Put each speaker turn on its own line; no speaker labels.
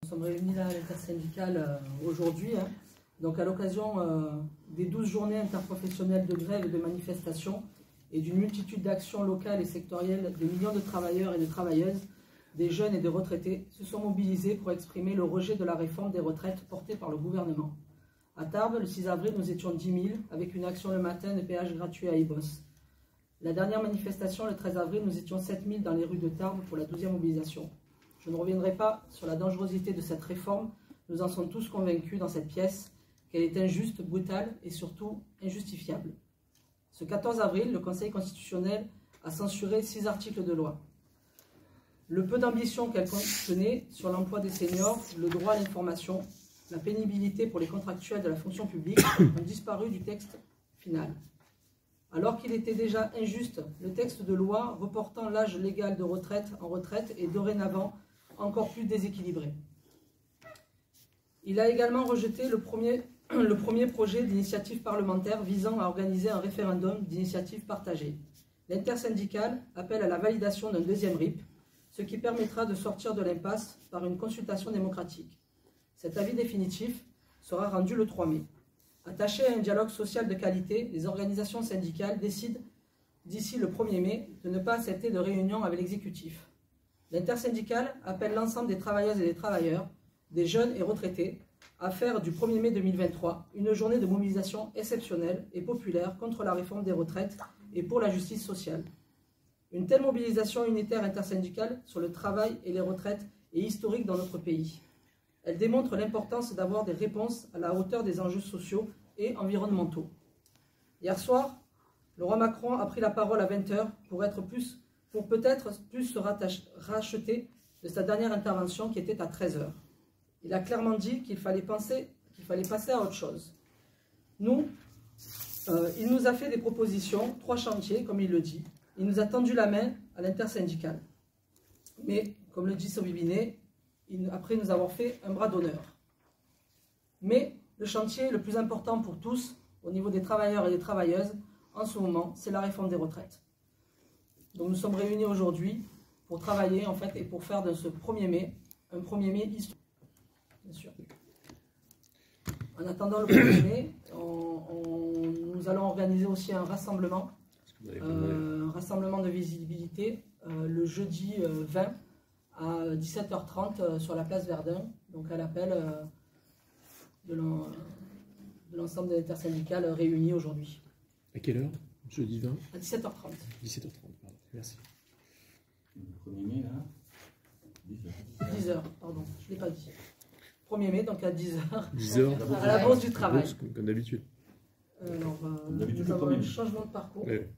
Nous sommes réunis là à l'intersyndicale aujourd'hui, donc à l'occasion des 12 journées interprofessionnelles de grève et de manifestation et d'une multitude d'actions locales et sectorielles, des millions de travailleurs et de travailleuses, des jeunes et des retraités se sont mobilisés pour exprimer le rejet de la réforme des retraites portée par le gouvernement. À Tarbes, le 6 avril, nous étions 10 000 avec une action le matin de péage gratuit à Ibos. La dernière manifestation, le 13 avril, nous étions 7 000 dans les rues de Tarbes pour la 12e mobilisation. Je ne reviendrai pas sur la dangerosité de cette réforme, nous en sommes tous convaincus dans cette pièce qu'elle est injuste, brutale et surtout injustifiable. Ce 14 avril, le Conseil constitutionnel a censuré 6 articles de loi. Le peu d'ambition qu'elle contenait sur l'emploi des seniors, le droit à l'information, la pénibilité pour les contractuels de la fonction publique ont disparu du texte final. Alors qu'il était déjà injuste, le texte de loi reportant l'âge légal de retraite en retraite est dorénavant encore plus déséquilibré. Il a également rejeté le premier projet d'initiative parlementaire visant à organiser un référendum d'initiative partagée. L'intersyndicale appelle à la validation d'un deuxième RIP, ce qui permettra de sortir de l'impasse par une consultation démocratique. Cet avis définitif sera rendu le 3 mai. Attachées à un dialogue social de qualité, les organisations syndicales décident d'ici le 1er mai de ne pas accepter de réunion avec l'exécutif. L'intersyndicale appelle l'ensemble des travailleuses et des travailleurs, des jeunes et retraités, à faire du 1er mai 2023 une journée de mobilisation exceptionnelle et populaire contre la réforme des retraites et pour la justice sociale. Une telle mobilisation unitaire intersyndicale sur le travail et les retraites est historique dans notre pays. Elle démontre l'importance d'avoir des réponses à la hauteur des enjeux sociaux et environnementaux. Hier soir, le roi Macron a pris la parole à 20 h pour peut-être plus se racheter de sa dernière intervention qui était à 13 h. Il a clairement dit qu'il fallait passer à autre chose. Il nous a fait des propositions, 3 chantiers, comme il le dit. Il nous a tendu la main à l'intersyndicale. Mais, comme le dit Sobibiné, après nous avoir fait un bras d'honneur. Mais le chantier le plus important pour tous, au niveau des travailleurs et des travailleuses, en ce moment, c'est la réforme des retraites. Donc nous sommes réunis aujourd'hui pour travailler en fait et pour faire de ce 1er mai, un 1er mai historique. Bien sûr. En attendant le 1er mai, nous allons organiser aussi un rassemblement de visibilité le jeudi 20 à 17 h 30 sur la place Verdun, donc à l'appel de l'ensemble des intersyndicales réunies aujourd'hui.
À quelle heure? Jeudi 20
à 17 h 30.
17 h 30, pardon. Merci.
Le 1er mai, là
10 h, pardon, je ne l'ai pas dit. 1er mai, donc à 10 h.
10 h.
À la Bourse du Travail.
Comme d'habitude.
Nous avons un changement de parcours.
Ouais.